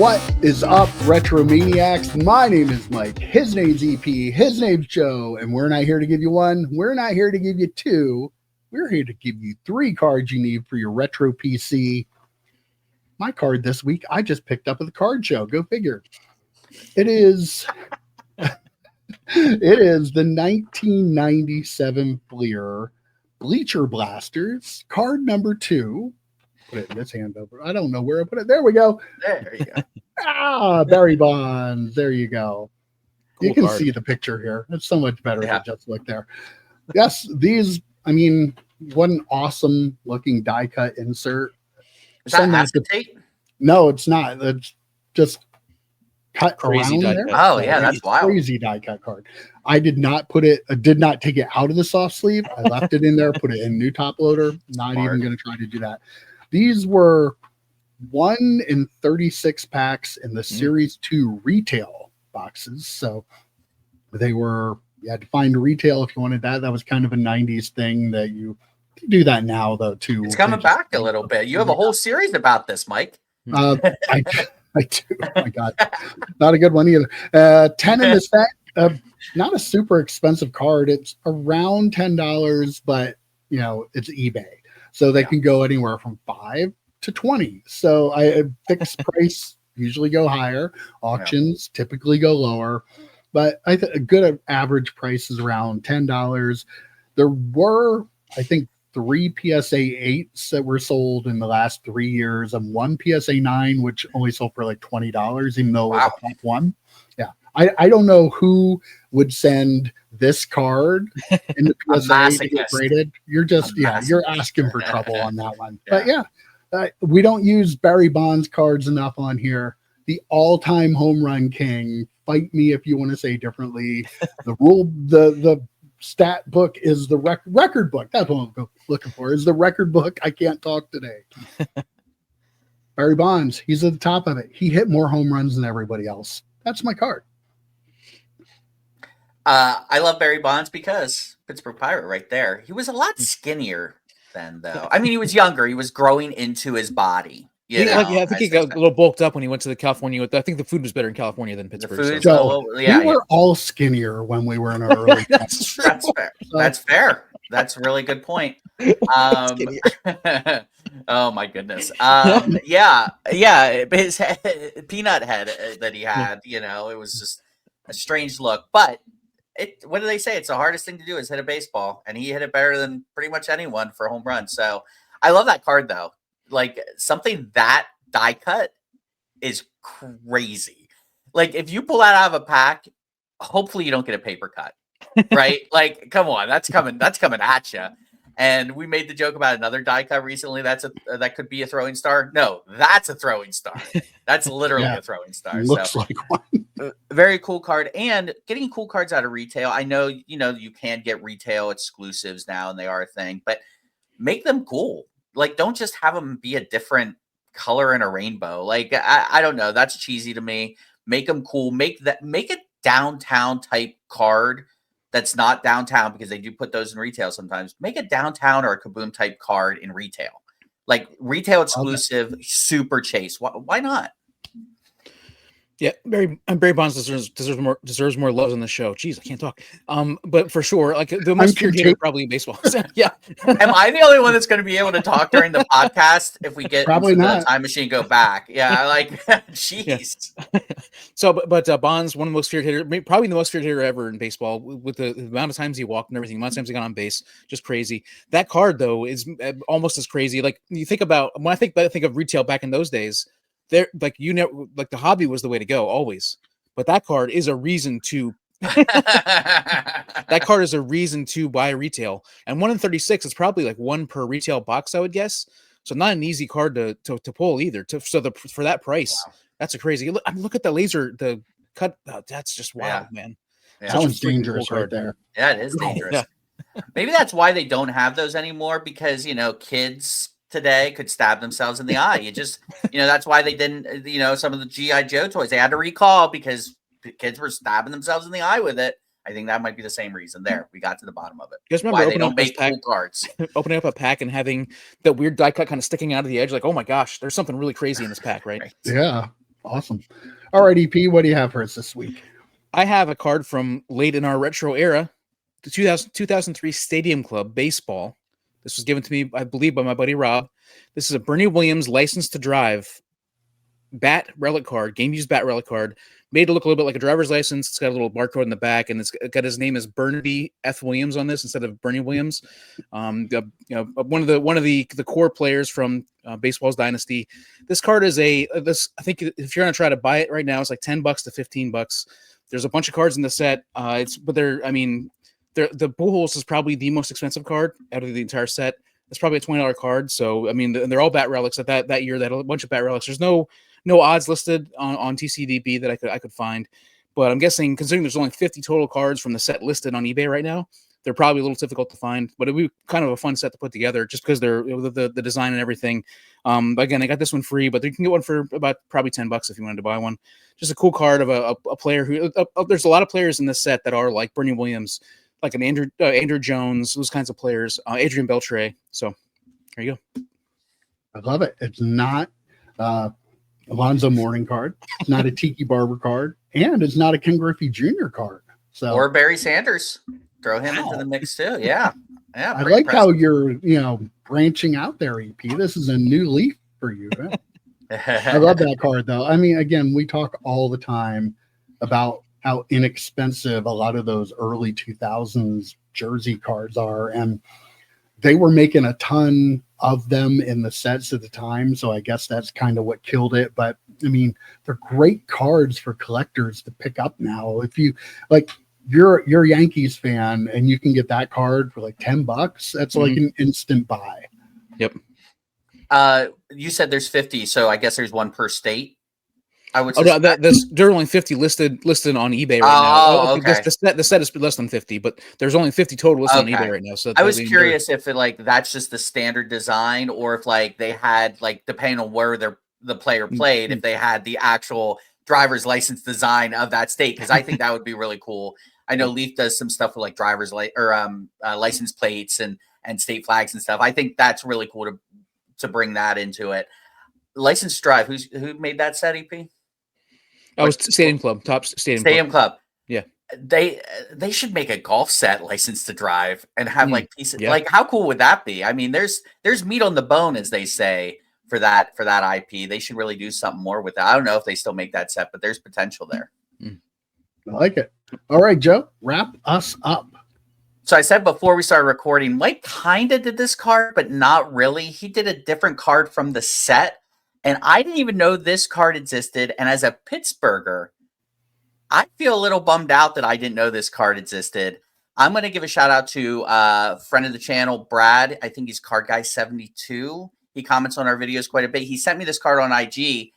What is up, Retro Maniacs? My name is Mike. His name's EP. His name's Joe. And we're not here to give you one. We're not here to give you two. We're here to give you 3 cards you need for your retro PC. My card this week, I just picked up at the card show. Go figure. It is the 1997 Fleer Bleacher Blasters, card number 2. Put it in this hand over. I don't know where I put it. There we go. There you go. Barry Bonds. There you go. Cool you can card. see the picture here. It's so much better Yeah. to just look there. Yes, these, what an awesome looking die cut insert. Is that Send that to- acetate? No, it's not. It's just cut Crazy around die there. cut. Oh, yeah, that's It's wild. Crazy die cut card. I did not take it out of the soft sleeve. I left it in there, put it in new top loader. Not Smart. even going to try to do that. These were 1 in 36 packs in the Series 2 retail boxes. So they were, you had to find retail if you wanted that. That was kind of a 90s thing that you do that now, though, too. It's coming back a little bit. You have a whole series about this, Mike. I do. Oh my God. Not a good one either. 10 in the set. Not a super expensive card. It's around $10, but it's eBay. So they can go anywhere from 5 to 20. So I fixed price usually go higher. Auctions typically go lower. But I think a good average price is around $10. There were, I think, 3 PSA 8s that were sold in the last 3 years, and 1 PSA 9, which only sold for like $20, even though it was a top one. Yeah. I don't know who would send this card in the PSA to get masochist. graded. You're just, you're asking for trouble on that one. But we don't use Barry Bonds cards enough on here. The all-time home run king. Fight me if you want to say differently. The stat book is the record book. That's what I'm looking for. Is the record book. I can't talk today. Barry Bonds, he's at the top of it. He hit more home runs than everybody else. That's my card. I love Barry Bonds because Pittsburgh Pirate right there. He was a lot skinnier then, though. I mean, he was younger. He was growing into his body. I think he got a little bulked up when he went to the California. I think the food was better in California than Pittsburgh. food- So, Oh, we yeah, were all skinnier when we were in our early. That's true. That's fair. That's fair. That's a really good point. Oh my goodness. His peanut head that he had, it was just a strange look. But what do they say? It's the hardest thing to do is hit a baseball, and he hit it better than pretty much anyone for a home run. So I love that card though. Like something that die cut is crazy. Like if you pull that out of a pack, hopefully you don't get a paper cut, right? Like, come on, that's coming at you. And we made the joke about another die cut recently. That could be a throwing star. No, that's a throwing star. That's literally a throwing star. Looks like one. Very cool card. And getting cool cards out of retail. I know, you can get retail exclusives now, and they are a thing, but make them cool. Like, don't just have them be a different color in a rainbow. Like, I don't know. That's cheesy to me. Make them cool. Make a downtown type card that's not downtown, because they do put those in retail sometimes. Make a downtown or a Kaboom type card in retail. Like retail exclusive, super chase. Why not? Yeah, Barry Bonds deserves more love on the show. Jeez, I can't talk. But for sure, like the most feared hitter probably in baseball. Yeah. Am I the only one that's going to be able to talk during the podcast if we get Probably into not. the time machine go back? Yeah, like jeez. So, but Bonds, one of the most feared hitter, probably the most feared hitter ever in baseball, with the amount of times he walked and everything, the amount of times he got on base, just crazy. That card though is almost as crazy. Like you think about when I think of retail back in those days. There, like the hobby was the way to go always, but that card is a reason to. That card is a reason to buy retail, and 1 in 36 is probably like 1 per retail box, I would guess. So not an easy card to pull either. For that price, that's a crazy. Look at the laser, the cut. That's just wild, man. Yeah. That one's dangerous right there. Yeah, it is dangerous. Maybe that's why they don't have those anymore, because kids today could stab themselves in the eye. You just, that's why they didn't, some of the G.I. Joe toys, they had to recall because kids were stabbing themselves in the eye with it. I think that might be the same reason there. We got to the bottom of it. You guys remember why they don't make cool cards. Opening up a pack and having the weird die cut kind of sticking out of the edge, like, oh my gosh, there's something really crazy in this pack, right? Yeah. Awesome. All right, EP, what do you have for us this week? I have a card from late in our retro era, the 2003 Stadium Club Baseball. This was given to me, I believe, by my buddy Rob. This is a Bernie Williams license to drive bat relic card, game used bat relic card, made to look a little bit like a driver's license. It's got a little barcode in the back, and it's got his name as Burnaby F. Williams on this instead of Bernie Williams. One of the core players from baseball's dynasty. This card is I think if you're gonna try to buy it right now, it's like $10 to $15. There's a bunch of cards in the set. The Pujols is probably the most expensive card out of the entire set. It's probably a $20 card. So I mean, they're all bat relics at that year. That a bunch of bat relics. There's no odds listed on TCDB that I could find, but I'm guessing, considering there's only 50 total cards from the set listed on eBay right now, they're probably a little difficult to find. But it'd be kind of a fun set to put together, just because they're the design and everything. Again, I got this one free, but you can get one for about probably $10 if you wanted to buy one. Just a cool card of a player who there's a lot of players in this set that are like Bernie Williams, like an Andrew Jones, those kinds of players, Adrian Beltre. So there you go. I love it. It's not Alonzo Mourning card. It's not a Tiki Barber card, and it's not a Ken Griffey Jr. card. So Or Barry Sanders. Throw him into the mix too. Yeah. Yeah. I pretty like how you're, branching out there, EP. This is a new leaf for you. Right? I love that card, though. I mean, again, we talk all the time about how inexpensive a lot of those early 2000s jersey cards are, and they were making a ton of them in the sets at the time, so I guess that's kind of what killed it. But I mean, they're great cards for collectors to pick up now. If you like, you're a Yankees fan and you can get that card for like $10, that's like an instant buy. Yep. You said there's 50, so I guess there's one per state. I would. Oh, no, there are only 50 listed on eBay right now. Okay. The set is less than 50, but there's only 50 total listed on eBay right now. So I was curious if that's just the standard design, or if like they had, like, depending on where the player played, if they had the actual driver's license design of that state, because I think that would be really cool. I know Leaf does some stuff with like driver's license plates and state flags and stuff. I think that's really cool to bring that into it. License Drive. Who made that set, EP? I was Stadium Club, top Stadium Club. Yeah. They should make a golf set, License to Drive, and have like pieces. Yeah. Like, how cool would that be? I mean, there's meat on the bone, as they say, for that IP. They should really do something more with that. I don't know if they still make that set, but there's potential there. I like it. All right, Joe, wrap us up. So I said before we started recording, Mike kind of did this card, but not really. He did a different card from the set, and I didn't even know this card existed. And as a Pittsburgher, I feel a little bummed out that I didn't know this card existed. I'm going to give a shout out to a friend of the channel, Brad. I think he's Card Guy 72. He comments on our videos quite a bit. He sent me this card on IG,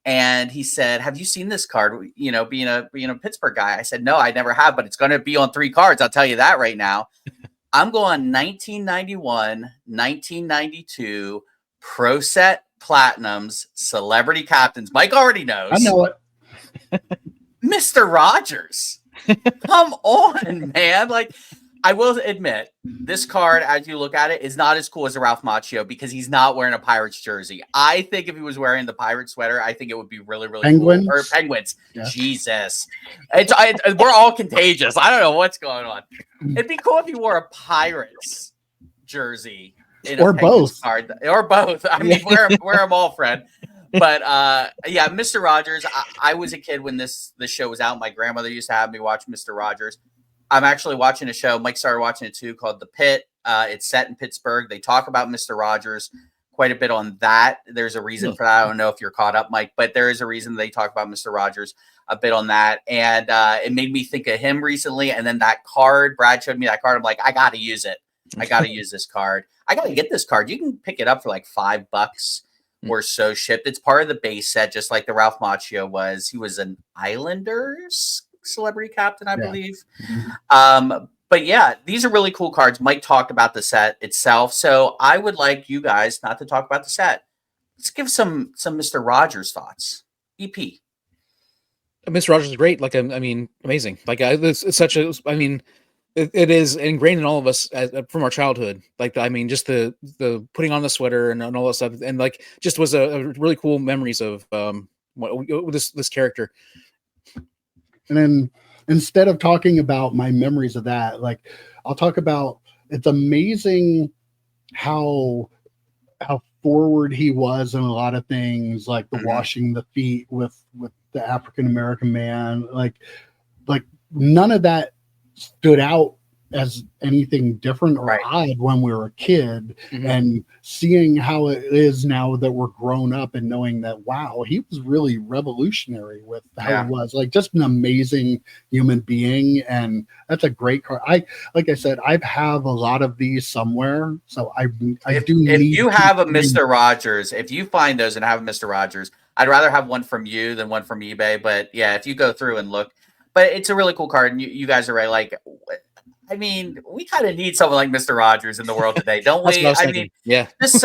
and he said, "Have you seen this card?" You know, being a Pittsburgh guy, I said, "No, I never have, but it's going to be on 3 cards. I'll tell you that right now." I'm going 1991, 1992 Pro Set Platinums Celebrity Captains. Mike already knows. I know it. Mr. Rogers. Come on, man. Like, I will admit, this card, as you look at it, is not as cool as a Ralph Macchio because he's not wearing a Pirates jersey. I think if he was wearing the Pirate sweater, I think it would be really, really Penguins. cool. Or Penguins. Yeah. Jesus. We're all contagious. I don't know what's going on. It'd be cool if he wore a Pirates jersey. Or both. Card. Or both. I mean, wear them all, Fred. But yeah, Mr. Rogers. I was a kid when this show was out. My grandmother used to have me watch Mr. Rogers. I'm actually watching a show. Mike started watching it too, called The Pit. It's set in Pittsburgh. They talk about Mr. Rogers quite a bit on that. There's a reason for that. I don't know if you're caught up, Mike, but there is a reason they talk about Mr. Rogers a bit on that. And it made me think of him recently. And then that card, Brad showed me that card. I'm like, I got to use it. I got to use this card. I got to get this card. You can pick it up for like $5 or so shipped. It's part of the base set, just like the Ralph Macchio was. He was an Islanders celebrity captain, I believe. But yeah, these are really cool cards. Mike talked about the set itself. So I would like you guys not to talk about the set. Let's give some Mr. Rogers thoughts. EP. Mr. Rogers is great. Like, I mean, amazing. Like, it's such a, I mean, it is ingrained in all of us from our childhood. Like, I mean, just the putting on the sweater and all that stuff. And like, just was a really cool memories of this character. And then instead of talking about my memories of that, like I'll talk about, it's amazing how forward he was in a lot of things, like the washing the feet with the African American man. Like none of that stood out as anything different or odd when we were a kid. And seeing how it is now that we're grown up and knowing that, wow, he was really revolutionary with how he was, like, just an amazing human being. And that's a great card. Like I said, I have a lot of these somewhere, so I do if need you have a Mr. Rogers, if you find those and have a Mr. Rogers, I'd rather have one from you than one from eBay. But yeah, if you go through and look, but it's a really cool card, and you guys are right. Like, I mean, we kind of need someone like Mr. Rogers in the world today, don't we? I mean, yeah, just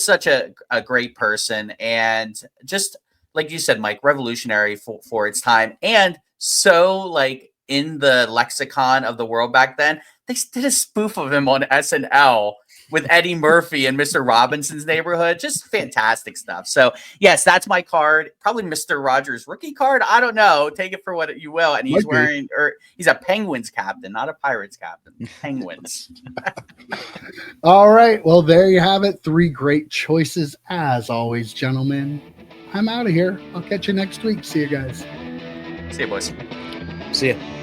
such a great person, and just like you said, Mike, revolutionary for its time, and so like in the lexicon of the world back then. They did a spoof of him on SNL with Eddie Murphy and Mr. Robinson's Neighborhood. Just fantastic stuff. So yes, that's my card. Probably Mr. Rogers rookie card. I don't know. Take it for what you will. And he's wearing, or he's a Penguins captain, not a Pirates captain. Penguins. All right. Well, there you have it. 3 great choices as always, gentlemen. I'm out of here. I'll catch you next week. See you guys. See you, boys. See ya.